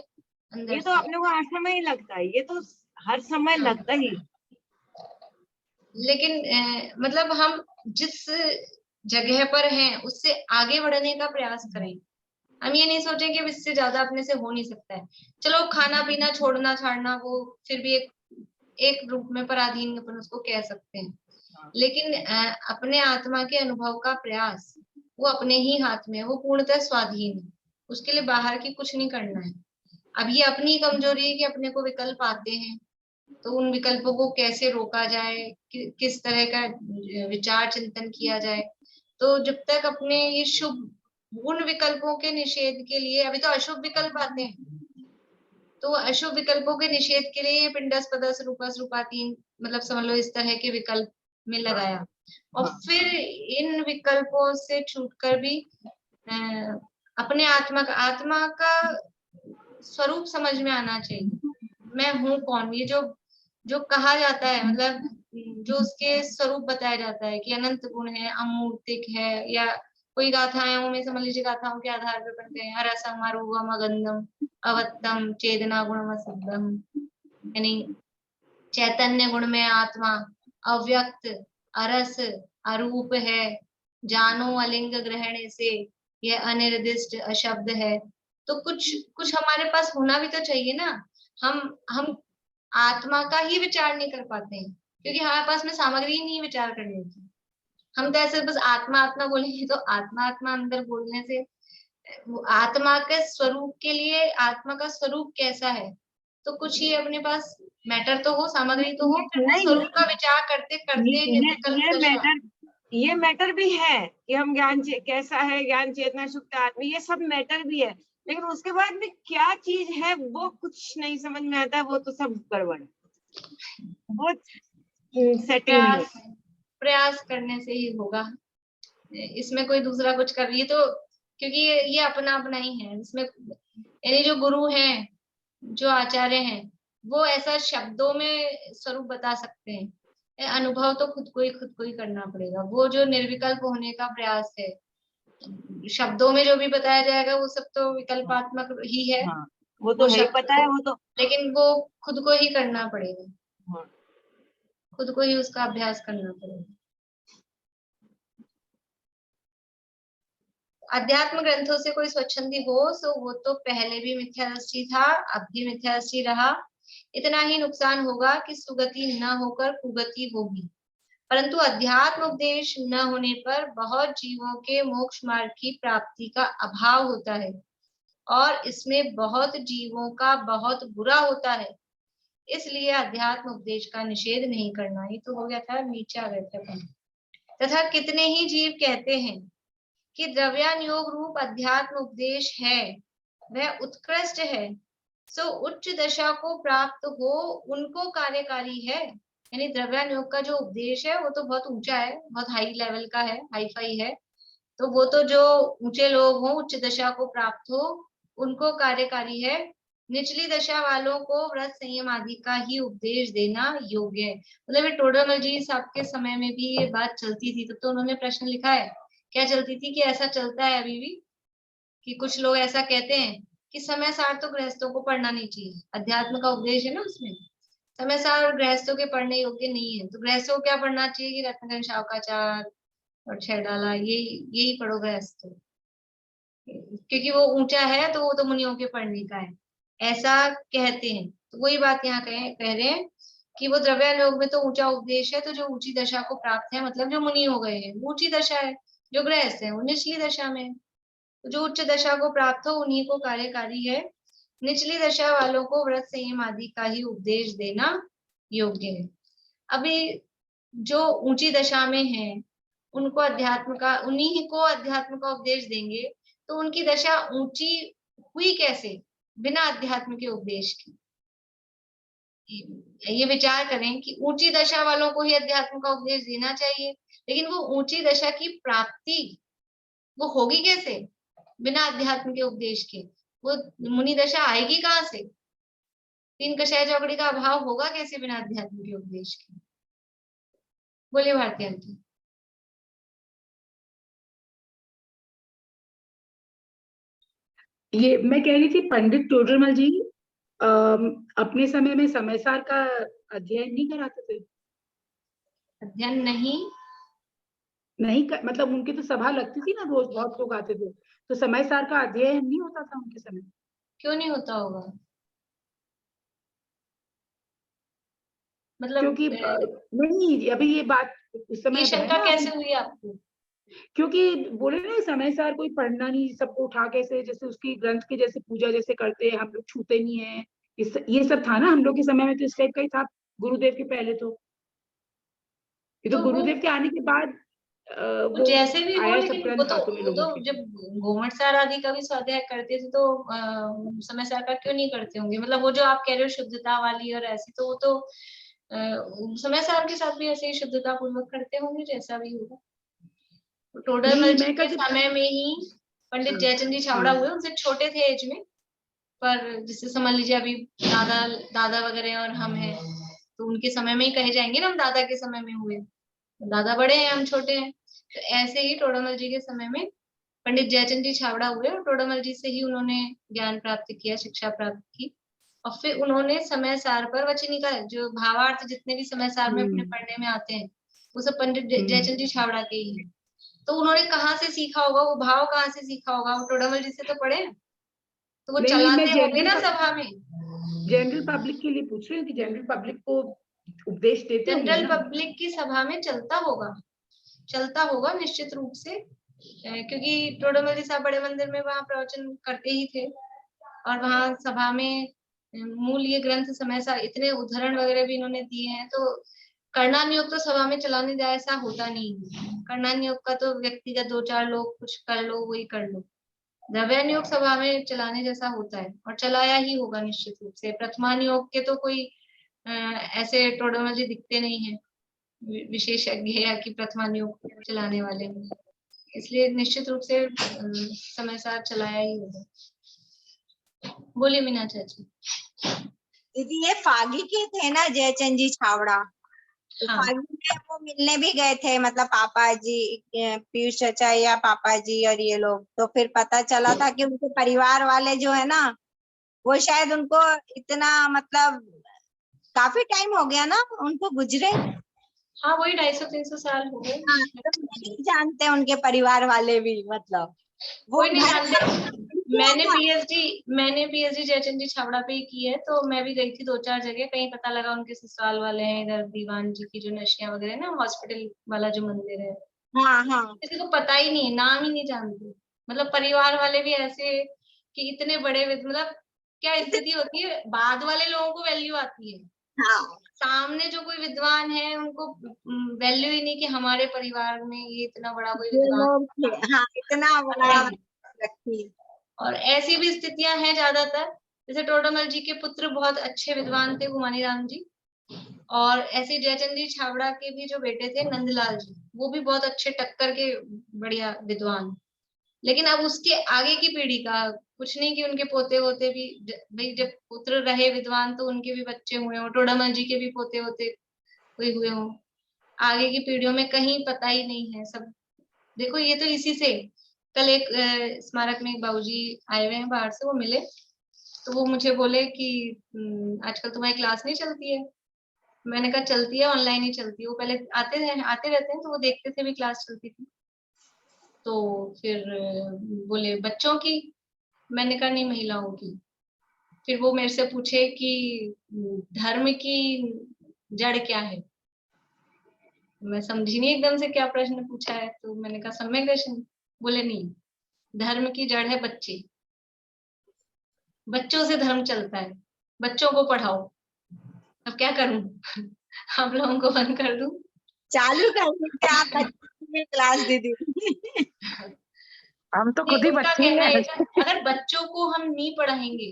अंदर ये तो अपने को हर समय ही लगता है, ये तो हर समय लगता ही। लेकिन मतलब हम जिस जगह पर हैं उससे आगे बढ़ने का प्रयास करें। हम ये नहीं सोचें कि इससे ज्यादा अपने से हो नहीं सकता है। चलो खाना पीना छोड़ना छाड़ना वो फिर भी एक रूप में पराधीन अपन उसको कह सकते हैं, लेकिन अपने आत्मा के अनुभव का प्रयास वो अपने ही हाथ में है, वो पूर्णतः स्वाधीन है, उसके लिए बाहर की कुछ नहीं करना है। अब ये अपनी कमजोरी है कि अपने को विकल्प आते हैं, तो उन विकल्पों को कैसे रोका जाए, किस तरह का विचार चिंतन किया जाए। तो जब तक अपने ये शुभ उन विकल्पों के निषेध के लिए, अभी तो अशुभ विकल्प आते हैं, तो अशुभ विकल्पों के निषेध के लिए पिंडस पदस रूपस रूपातीन मतलब समझ लो इस तरह के विकल्प में लगाया, और फिर इन विकल्पों से छूटकर भी अपने आत्मा का स्वरूप समझ में आना चाहिए। मैं हूँ कौन, ये जो जो कहा जाता है, मतलब जो उसके स्वरूप बताया जाता है कि अनंत गुण है, अमूर्तिक है, या कोई गाथाएं उनमें समझ लीजिए गाथाओं के आधार पर पढ़ते हैं, अरसम अरूपम अगंधम अवत्तम चेतना गुणम सिद्धम, यानी चैतन्य गुण में आत्मा अव्यक्त अरस अरूप है, जानो अलिंग ग्रहण से यह अनिर्दिष्ट अशब्द है। तो कुछ कुछ हमारे पास होना भी तो चाहिए ना। हम आत्मा का ही विचार नहीं कर पाते हैं क्योंकि हमारे पास में सामग्री ही नहीं विचार करने की। हम तो ऐसे बस आत्मा आत्मा बोलेंगे तो आत्मा आत्मा अंदर बोलने से आत्मा के स्वरूप के लिए आत्मा का स्वरूप कैसा है, तो कुछ ही अपने पास मैटर तो हो, सामग्री तो हो, फिर वो स्वरूप का विचार करते करते ये मैटर भी है कि हम ज्ञान कैसा है, ज्ञान चेतना सुप्त आत्मा, ये सब मैटर भी है, लेकिन उसके बाद में क्या चीज है वो कुछ नहीं समझ में आता, वो तो सब गड़बड़, बहुत सेटिंग प्रयास करने से ही होगा। इसमें कोई दूसरा कुछ कर रही है तो क्योंकि ये अपना अपना ही है इसमें, यानी जो गुरु हैं जो आचार्य हैं वो ऐसा शब्दों में स्वरूप बता सकते हैं, अनुभव तो खुद को ही करना पड़ेगा। वो जो निर्विकल्प होने का प्रयास है, शब्दों में जो भी बताया जाएगा वो सब तो विकल्पात्मक ही है। हाँ, वो तो है पता है, वो तो, लेकिन वो खुद को ही करना पड़ेगा। हाँ। खुद को ही उसका अभ्यास करना पड़ेगा। अध्यात्म ग्रंथों से कोई स्वच्छंदी हो तो वो तो पहले भी मिथ्यादृष्टि था, अब भी मिथ्यादृष्टि रहा। इतना ही नुकसान होगा कि सुगति न होकर कुगति होगी, परंतु अध्यात्म उपदेश न होने पर बहुत जीवों के मोक्ष मार्ग की प्राप्ति का अभाव होता है और इसमें बहुत जीवों का बहुत बुरा होता है। इसलिए अध्यात्म उपदेश का निषेध नहीं करना। ये तो हो गया था, नीचे आ गए थे। तथा कितने ही जीव कहते हैं कि द्रव्यानुयोग रूप अध्यात्म उपदेश है वह उत्कृष्ट है, सो उच्च दशा को प्राप्त हो उनको कार्यकारी है। यानी द्रव्यानुयोग का जो उपदेश है वो तो बहुत ऊंचा है, बहुत हाई लेवल का है, हाई फाई है, तो वो तो जो ऊंचे लोग हो, उच्च दशा को प्राप्त हो उनको कार्यकारी है। निचली दशा वालों को व्रत संयम आदि का ही उपदेश देना योग्य है। मतलब टोडरमल जी साहब के समय में भी ये बात चलती थी, तो उन्होंने प्रश्न लिखा है, क्या चलती थी कि ऐसा चलता है अभी भी कि कुछ लोग ऐसा कहते हैं कि समय सार तो गृहस्थों को पढ़ना नहीं चाहिए, अध्यात्म का उपदेश है ना उसमें, समय सार और गृहस्थों के पढ़ने योग्य नहीं है, तो गृहस्थों को क्या पढ़ना चाहिए कि रत्नगंज शावकाचार और छह डाला यही पढ़ो गृहस्थ, क्योंकि वो ऊंचा है तो वो तो मुनियों के पढ़ने का है, ऐसा कहते हैं। तो वही बात यहाँ कह रहे हैं कि वो द्रव्यानुयोग में तो ऊंचा उपदेश है, तो जो ऊंची दशा को प्राप्त है मतलब जो मुनि हो गए हैं वो ऊंची दशा है, जो गृहस्थ है वो निचली दशा में, तो जो उच्च दशा को प्राप्त हो उन्हीं को कार्यकारी है। निचली दशा वालों को व्रत संयम आदि का ही उपदेश देना योग्य है। अभी जो ऊंची दशा में है उनको उन्हीं को अध्यात्म का उपदेश देंगे, तो उनकी दशा ऊंची हुई कैसे बिना अध्यात्म के उपदेश की। ये विचार करें कि ऊंची दशा वालों को ही अध्यात्म का उपदेश देना चाहिए, लेकिन वो ऊंची दशा की प्राप्ति वो होगी कैसे बिना अध्यात्म के उपदेश के, वो मुनि दशा आएगी कहाँ से, तीन कषाय चौकड़ी का अभाव होगा कैसे बिना अध्यात्म के उपदेश के। बोलिए भारती आंटी। ये मैं कह रही थी पंडित टोडरमल जी अपने समय में समयसार का अध्ययन नहीं कराते थे? अध्ययन नहीं मतलब उनकी तो सभा लगती थी ना, रोज बहुत लोग आते थे, तो समयसार का अध्ययन नहीं होता था उनके समय? क्यों नहीं होता होगा? मतलब क्योंकि नहीं, अभी ये बात उस समय ये शंका कैसे हुई आपको? क्योंकि बोले ना समयसार कोई पढ़ना नहीं, सबको उठा कैसे जैसे उसकी ग्रंथ के जैसे पूजा जैसे करते हैं, हम लोग छूते नहीं है, ये सब था ना हम लोग के समय में, तो इस टाइप का ही था गुरुदेव के पहले। तो ये तो गुरुदेव के आने के बाद वो जैसे भी हो, लेकिन वो तो जब गोमट सार आदि का भी स्वाध्याय करते थे तो समय सार का क्यों नहीं करते होंगे? मतलब वो जो आप कह रहे हो शुद्धता वाली और ऐसी, तो वो तो समय सार के साथ भी ऐसे ही शुद्धता पूर्वक करते होंगे जैसा भी होगा। टोडरमल जी के समय में ही पंडित जयचंद जी छावड़ा हुए, उनसे छोटे थे एज में, पर जिससे समझ लीजिए अभी दादा वगैरह और हम हैं तो उनके समय में ही कहे जाएंगे ना, हम दादा के समय में हुए, दादा बड़े हैं हम छोटे हैं, तो ऐसे ही टोडरमल जी के समय में पंडित जयचंद जी छाबड़ा हुए और टोडामल जी से ही उन्होंने ज्ञान प्राप्त किया, शिक्षा प्राप्त की। और फिर उन्होंने समय सार पर वचनी का जो भावार्थ जितने भी समय सार में अपने पढ़ने में आते हैं वो सब पंडित जयचंद जी छाबड़ा के ही हैं। तो उन्होंने कहाँ से सीखा होगा, वो भाव कहाँ से सीखा होगा, वो टोडामल जी से तो पढ़े, तो वो चलाते होंगे ना सभा में। जनरल पब्लिक के लिए पूछ रही हूँ कि जनरल पब्लिक को उपदेश देते होंगे जनरल ना? पब्लिक की सभा में चलता होगा निश्चित रूप से, क्योंकि टोडामल जी साहब बड़े मंदिर में वहां प्रवचन करते ही थे और वहां सभा में मूल ये ग्रंथ समय सार इतने उदाहरण वगैरह भी इन्होंने दिए हैं। तो करना नियोग तो सभा में चलाने जाए ऐसा होता नहीं है। करना नियोग का तो व्यक्तिगत 2-4 लोग कुछ कर लो वही कर लो, द्रव्य नियोग सभा में चलाने जैसा होता है और चलाया ही होगा निश्चित रूप से। प्रथमा नियोग के तो कोई ऐसे टोडामल जी दिखते नहीं है विशेषज्ञ या कि प्रथमा नियोग चलाने वाले हैं, इसलिए निश्चित रूप से समय सार चलाया ही होगा। बोलिए मीना चाची। दीदी ये फागी के थे ना जयचंद जी छाबड़ा, तो हाँ। फागी में वो मिलने भी गए थे, मतलब पापा जी, पीयूष चाचा या पापा जी और ये लोग। तो फिर पता चला था कि उनके परिवार वाले जो है ना वो शायद उनको इतना मतलब काफी टाइम हो गया ना उनको गुजरे। हाँ वही 250-300 साल हो गए। हाँ, तो नहीं जानते उनके परिवार वाले भी, मतलब वो कोई नहीं जानते। मैंने पीएचडी जयचंद जी छाबड़ा पे ही की है, तो मैं भी गई थी 2-4 जगह, कहीं पता लगा उनके ससुराल वाले हैं इधर दीवान जी की जो नशिया वगैरह ना, हॉस्पिटल वाला जो मंदिर है, हाँ हाँ किसी को पता ही नहीं है, नाम ही नहीं जानते। मतलब परिवार वाले भी ऐसे कि इतने बड़े मतलब क्या स्थिति होती है, बाद वाले लोगों को वैल्यू आती है, हाँ सामने जो कोई विद्वान है उनको वैल्यू ही नहीं कि हमारे परिवार में ये इतना बड़ा कोई ये विद्वान लोग थे, हाँ इतना बड़ा व्यक्ति। और ऐसी भी स्थितियां हैं ज्यादातर। जैसे टोडामल जी के पुत्र बहुत अच्छे विद्वान थे गुमानी राम जी, और ऐसे जयचंद जी छाबड़ा के भी जो बेटे थे नंदलाल जी, वो भी बहुत अच्छे टक्कर के बढ़िया विद्वान। लेकिन अब उसके आगे की पीढ़ी का कुछ नहीं कि उनके पोते वोते भी भाई जब पुत्र रहे विद्वान तो उनके भी बच्चे हुए हों, टोडामल जी के भी पोते वोते कोई हुए हों, आगे की पीढ़ियों में कहीं पता ही नहीं है सब। देखो ये तो इसी से कल एक स्मारक में एक बाबूजी आए हुए हैं बाहर से, वो मिले तो वो मुझे बोले कि आजकल तुम्हारी क्लास नहीं चलती है। मैंने कहा चलती है, ऑनलाइन ही चलती है। वो पहले आते रहते हैं तो वो देखते थे भी क्लास चलती थी। तो फिर बोले बच्चों की, मैंने कहा नहीं महिलाओं की। फिर वो मेरे से पूछे कि धर्म की जड़ क्या है। मैं समझी नहीं एकदम से क्या प्रश्न पूछा है, तो मैंने कहा सम्यक दर्शन। बोले नहीं, धर्म की जड़ है बच्चे, बच्चों से धर्म चलता है, बच्चों को पढ़ाओ। अब क्या करूं आप लोगों को बंद कर दूं? चालू कर दीजिए आप बच्चों की क्लास दीदी। हम तो खुद ही उनका बच्चे कहना हैं। है अगर बच्चों को हम नहीं पढ़ाएंगे,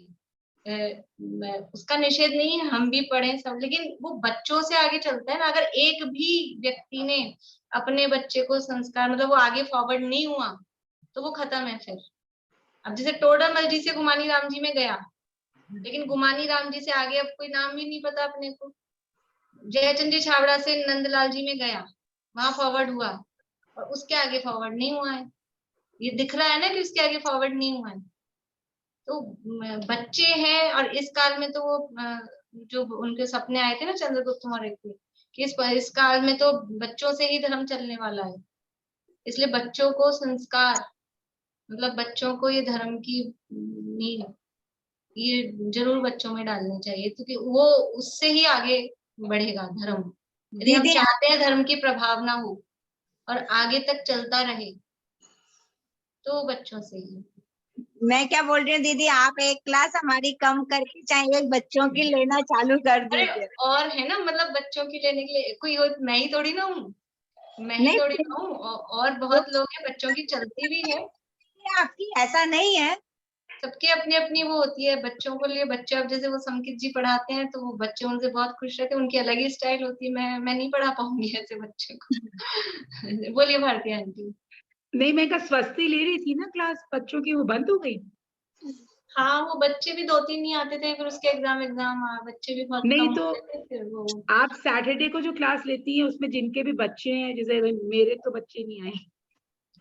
उसका निषेध नहीं है, हम भी पढ़ें सब, लेकिन वो बच्चों से आगे चलता है ना। अगर एक भी व्यक्ति ने अपने बच्चे को संस्कार मतलब वो आगे फॉरवर्ड नहीं हुआ तो वो खत्म है फिर। अब जैसे टोडामल जी से गुमानी राम जी में गया, लेकिन गुमानी राम जी से आगे अब कोई नाम भी नहीं पता अपने को। जयचंद जी छाबड़ा से नंदलाल जी में गया, वहां फॉरवर्ड हुआ और उसके आगे फॉरवर्ड नहीं हुआ है। ये दिख रहा है ना कि उसके आगे फॉरवर्ड नहीं हुआ है। तो बच्चे हैं, और इस काल में तो वो जो उनके सपने आए थे ना चंद्रगुप्त मौर्य के, कि इस काल में तो बच्चों से ही धर्म चलने वाला है। इसलिए बच्चों को संस्कार मतलब बच्चों को ये धर्म की नींव ये जरूर बच्चों में डालनी चाहिए, क्योंकि वो उससे ही आगे बढ़ेगा धर्म। यदि हम दीदी चाहते हैं धर्म की प्रभावना हो और आगे तक चलता रहे तो बच्चों से ही। मैं क्या बोल रही हूँ दीदी, आप एक क्लास हमारी कम करके चाहे एक बच्चों की लेना चालू कर अरे दीजिए। और है ना, मतलब बच्चों की लेने के लिए कोई मैं ही थोड़ी ना हूँ, मैं ही नहीं थोड़ी ना हूँ, और बहुत लोग हैं बच्चों की चलती भी है। आपकी ऐसा नहीं है। सबकी अपनी अपनी वो होती है बच्चों को लिए। बच्चे अब जैसे वो संकित जी पढ़ाते हैं तो वो बच्चे उनसे बहुत खुश रहते हैं, उनकी अलग ही स्टाइल होती है। मैं नहीं पढ़ा पाऊंगी ऐसे बच्चे को बोलिए भारती आंटी। नहीं, मैं कहा स्वस्ति ले रही थी ना क्लास बच्चों की, वो बंद हो गई। हाँ वो बच्चे भी 2-3 नहीं आते थे, फिर उसके एग्जाम बच्चे भी बहुत नहीं कम तो होते थे फिर वो। आप सैटरडे को जो क्लास लेती हैं उसमें जिनके भी बच्चे हैं, जैसे मेरे तो बच्चे नहीं आए,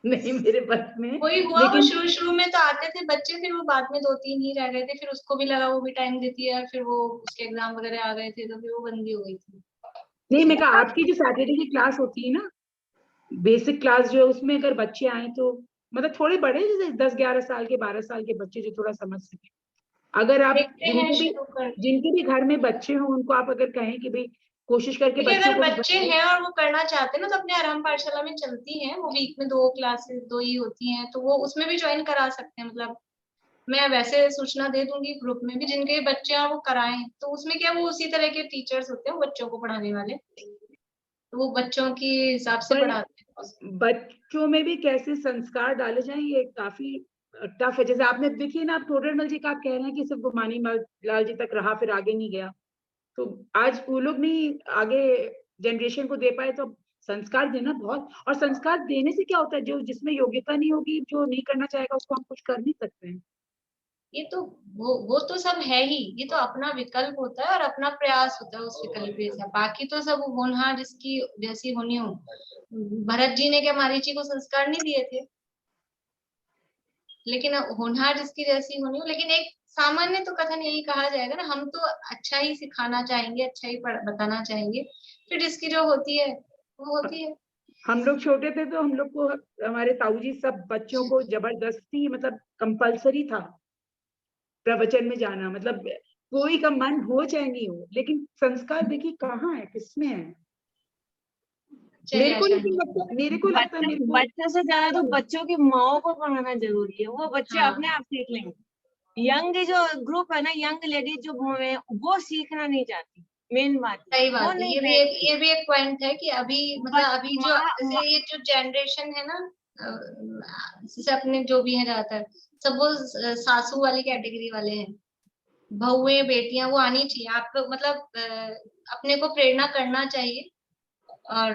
नहीं मेरे बस में। वही हुआ, वो लेकिन शुरू में तो आते थे बच्चे, फिर वो बाद में 2-3 ही रह गए थे, फिर उसको भी लगा वो भी टाइम देती है, फिर वो उसके एग्जाम वगैरह आ गए थे तो फिर वो बंदी हो गई थी। नहीं, मैं कहा आपकी जो सैटरडे की क्लास होती है ना, बेसिक क्लास जो है, उसमें अगर बच्चे आए तो मतलब थोड़े बड़े, जैसे 10-11 साल के 12 साल के बच्चे जो थोड़ा समझ सके, अगर आप देखते हैं, शुरू करते हैं। जिनके भी घर में बच्चे हों उनको आप अगर कहें कि भाई कोशिश करके देखिए बच्चों अगर को भी बच्चे हैं और वो करना चाहते हैं ना, तो अपने आराम पाठशाला में चलती हैं, वो वीक में 2 क्लासेस 2 ही होती हैं, तो वो उसमें भी ज्वाइन करा सकते हैं। मतलब मैं वैसे सूचना दे दूंगी ग्रुप में भी, जिनके बच्चे हैं वो कराएं, तो उसमें क्या वो उसी तरह के टीचर्स होते हैं बच्चों को पढ़ाने वाले, तो वो बच्चों के हिसाब से पर पढ़ाते हैं। बच्चों में भी कैसे संस्कार डाले जाएं, ये काफी टफ है। जैसे आपने देखिए ना, आप टोडरमल जी का आप कह रहे हैं कि सिर्फ गुमानी लाल जी तक रहा, फिर आगे नहीं गया, तो आज वो लोग नहीं आगे जनरेशन को दे पाए, तो संस्कार देना बहुत, और संस्कार देने से क्या होता है, जो जिसमें योग्यता नहीं होगी, जो नहीं करना चाहेगा, उसको हम कुछ कर नहीं सकते हैं। ये तो वो तो सब है ही, ये तो अपना विकल्प होता है और अपना प्रयास होता है उस विकल्प के साथ, बाकी तो सब होनहार जिसकी जैसी होनी हो। भरत जी ने क्या मारीची को संस्कार नहीं दिए थे, लेकिन होनहार जिसकी जैसी होनी हो। लेकिन एक सामान्य तो कथन यही कहा जाएगा ना, हम तो अच्छा ही सिखाना चाहेंगे, अच्छा ही बताना चाहेंगे, फिर जिसकी जो होती है वो होती है। हम लोग छोटे थे तो हम लोग को हमारे ताऊ जी सब बच्चों को जबरदस्ती, मतलब कंपलसरी था प्रवचन में जाना, मतलब कोई का मन हो चाहे नहीं हो, लेकिन संस्कार देखिए कहाँ है, किसमें है। चलिए आशा जी। मेरे को लगता है बच्चों से ज्यादा तो बच्चों की माओ को पढ़ाना जरूरी है, वो बच्चे हाँ। अपने आप सीख लेंगे। यंग जो ग्रुप है ना, यंग लेडीज जो वो सीखना नहीं चाहती, मेन बात सही वो बात है, नहीं ये भी एक पॉइंट है कि अभी मतलब अभी जो जैसे ये जो जनरेशन है ना, जैसे अपने जो भी है ज्यादातर सब वो सासू वाली कैटेगरी वाले हैं, बहुएं बेटियां वो आनी चाहिए आप लोग, मतलब अपने को प्रेरणा करना चाहिए, और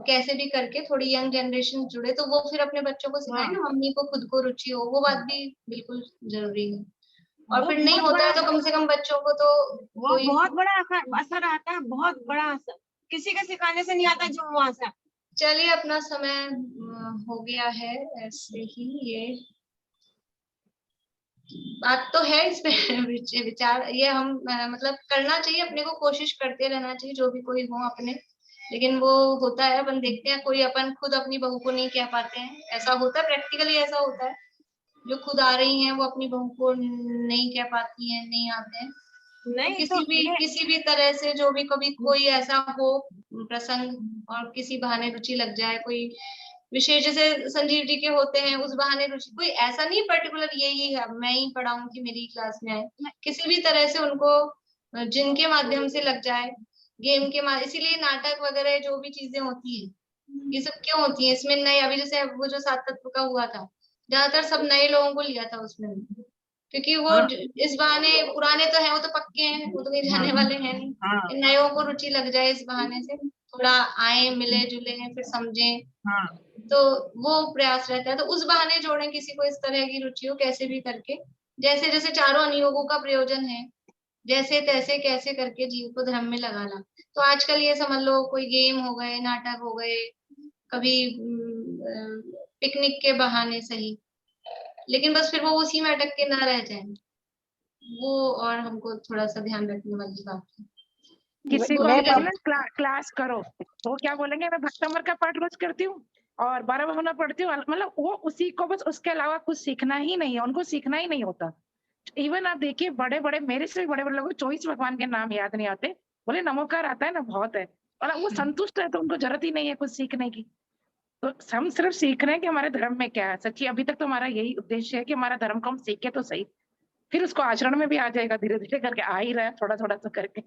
कैसे भी करके थोड़ी यंग जनरेशन जुड़े तो वो फिर अपने बच्चों को सिखाए ना, मम्मी को खुद को रुचि हो, वो बात भी बिल्कुल जरूरी है। और वो फिर नहीं बहुत होता बड़ा, है तो कम से कम बच्चों को तो वो कोई। बहुत बड़ा असर आता है, बहुत बड़ा असर, किसी के सिखाने से नहीं आता जो वहां से। चलिए अपना समय हो गया है, ऐसे ही ये बात तो है इसमें विचार ये हम मतलब करना चाहिए, अपने को कोशिश करते रहना चाहिए, जो भी कोई हो अपने, लेकिन वो होता है अपन देखते हैं कोई अपन खुद अपनी बहू को नहीं कह पाते हैं, ऐसा होता है प्रैक्टिकली, ऐसा होता है जो खुद आ रही हैं वो अपनी बहू को नहीं कह पाती हैं, नहीं आते हैं, तो नहीं तो किसी भी तरह से जो भी कभी कोई ऐसा हो प्रसंग और किसी बहाने रुचि लग जाए, कोई विशेष जैसे संजीव जी के होते हैं उस बहाने रुचि, कोई ऐसा नहीं पर्टिकुलर यही है मैं ही पढ़ाऊं कि मेरी क्लास में आए, किसी भी तरह से उनको जिनके माध्यम से लग जाए, गेम के माध्यम, इसीलिए नाटक वगैरह जो भी चीजें होती है ये सब क्यों होती है इसमें नए, अभी जैसे वो जो 7 तत्व का हुआ था ज्यादातर सब नए लोगों को लिया था उसमें, क्योंकि वो इस बहाने पुराने तो हैं वो तो पक्के हैं, वो तो कहीं जाने वाले हैं नहीं, नयों को रुचि लग जाए इस बहाने से, थोड़ा आए मिले जुले फिर समझें, तो वो प्रयास रहता है, तो उस बहाने जोड़ें किसी को इस तरह की रुचि हो कैसे भी करके, जैसे जैसे चारों अनुयोगों का प्रयोजन है, जैसे तैसे कैसे करके जीव को धर्म में लगाना। तो आजकल ये समझ लो कोई गेम हो गए, नाटक हो गए, कभी पिकनिक के बहाने सही, लेकिन बस फिर वो उसी में अटक के ना रह जाए, वो और हमको थोड़ा सा ध्यान रखने वाली बात है। किसी को भी बोलना क्लास करो तो वो क्या बोलेंगे, मैं भक्तमर का पाठ रोज करती हूँ और 12 महीना पढ़ती हूँ, मतलब वो उसी को बस उसके अलावा कुछ सीखना ही नहीं है, उनको सीखना ही नहीं होता। इवन आप देखिए बड़े बड़े, मेरे से भी बड़े बड़े लोग 24 भगवान के नाम याद नहीं आते, बोले नमोकार आता है ना बहुत है, और वो संतुष्ट है तो उनको जरूरत ही नहीं है कुछ सीखने की। तो हम सिर्फ सीख रहे हैं कि हमारे धर्म में क्या है सच्ची, अभी तक तो हमारा यही उद्देश्य है कि हमारा धर्म को हम सीखे तो सही, फिर उसको आचरण में भी आ जाएगा, धीरे धीरे करके आ ही रहा है, थोड़ा थोड़ा सा करके।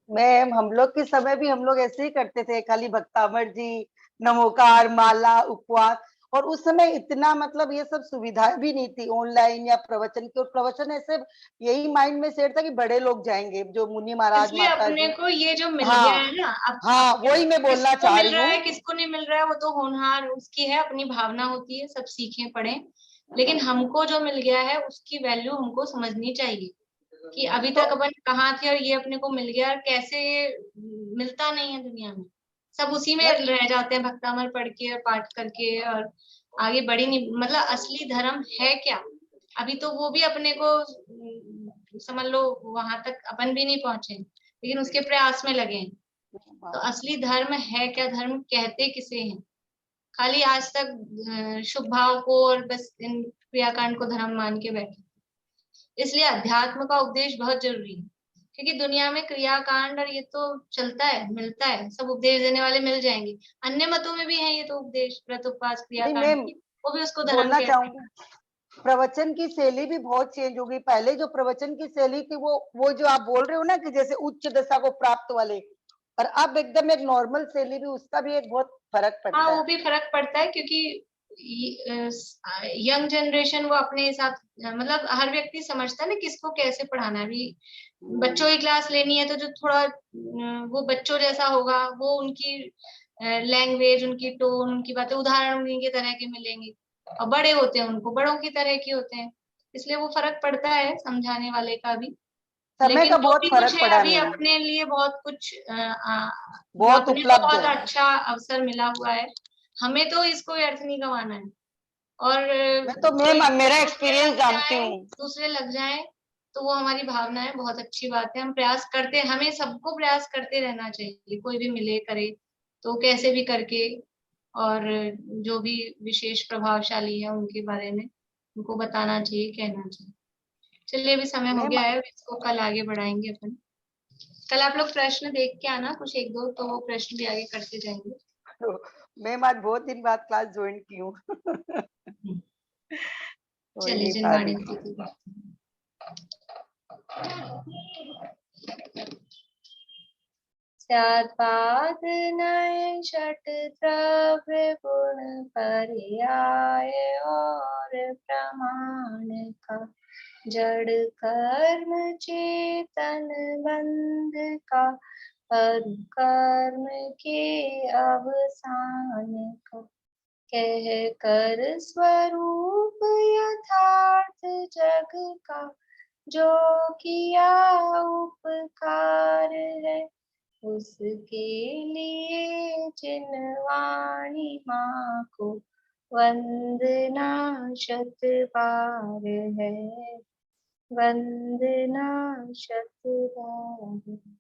मैम हम लोग के समय भी हम लोग ऐसे ही करते थे, खाली भक्तामर जी, नमोकार, माला, उपवास, और उस समय इतना मतलब ये सब सुविधाएं भी नहीं थी ऑनलाइन या प्रवचन की, और प्रवचन ऐसे यही माइंड में सेट था कि बड़े लोग जाएंगे, जो मुनि महाराज, इसलिए माता अपने जी। को ये जो मिल हाँ, गया है ना अब हाँ वही मैं बोलना किसको चाह मिल रही रहा है हूँ। किसको नहीं मिल रहा है वो तो होनहार उसकी है, अपनी भावना होती है, सब सीखें पढ़ें, लेकिन हमको जो मिल गया है उसकी वैल्यू हमको समझनी चाहिए कि अभी तक अपन कहाँ थे और ये अपने को मिल गया, और कैसे ये मिलता नहीं है दुनिया में, सब उसी में रह जाते हैं, भक्तामल पढ़ के और पाठ करके, और आगे बढ़ी नहीं। मतलब असली धर्म है क्या, अभी तो वो भी अपने को समझ लो वहां तक अपन भी नहीं पहुंचे, लेकिन उसके प्रयास में लगे हैं। तो असली धर्म है क्या, धर्म कहते किसे हैं? खाली आज तक शुभ भाव को और बस इन क्रियाकांड को धर्म मान के बैठे। इसलिए अध्यात्म का उपदेश बहुत जरूरी है, क्योंकि दुनिया में क्रियाकांड और ये तो चलता है, मिलता है, सब उपदेश देने वाले मिल जाएंगे। अन्य मतों में भी है ये तो उपदेश, व्रत उपवास क्रियाकांड, वो भी उसको धर्म बोलना कहते चाहूंगी, प्रवचन की शैली भी बहुत चेंज होगी। पहले जो प्रवचन की शैली थी वो जो आप बोल रहे हो ना कि जैसे उच्च दशा को प्राप्त वाले, और अब एकदम एक नॉर्मल शैली भी, उसका भी एक बहुत फर्क पड़ता है। वो भी फर्क पड़ता है, क्योंकि यंग जनरेशन वो अपने हिसाब, मतलब हर व्यक्ति समझता है ना किसको कैसे पढ़ाना है। अभी बच्चों की क्लास लेनी है तो जो थोड़ा वो बच्चों जैसा होगा, वो उनकी लैंग्वेज, उनकी टोन, उनकी बातें, उदाहरण उन्हीं के तरह के मिलेंगे, और बड़े होते हैं उनको बड़ों की तरह के होते हैं। इसलिए वो फर्क पड़ता है समझाने वाले का भी। समय लेकिन का जो बहुत भी फर्क कुछ है पड़ा अभी है, अपने लिए बहुत कुछ बहुत अपने को उपलब्ध बहुत है। अच्छा अवसर मिला हुआ है, हमें तो इसको व्यर्थ नहीं गंवाना है। और मैं तो मेरा एक्सपीरियंस जानती हूँ, दूसरे लग जाए तो वो हमारी भावना है, बहुत अच्छी बात है। हम प्रयास करते हैं, हमें सबको प्रयास करते रहना चाहिए, कोई भी मिले करे तो कैसे भी करके, और जो भी विशेष प्रभावशाली है उनके बारे में उनको बताना चाहिए, कहना चाहिए। चलिए अभी समय हो गया है, इसको कल आगे बढ़ाएंगे अपन। कल आप लोग प्रश्न देख के आना कुछ एक दो, तो वो प्रश्न भी आगे करते जाएंगे। मैम आज बहुत दिन बाद क्लास ज्वाइन की हूँ। चलिए जिनवाणी की बात। स्याद्वाद नय षट द्रव्य गुण पर्याय और प्रमाण का, जड़ कर्म चेतन बंध का, कर्म के अवसान का, कह कर स्वरूप यथार्थ जग का, जो किया उपकार है उसके लिए जिनवाणी माँ को वंदना शत बार है, वंदना शत बार।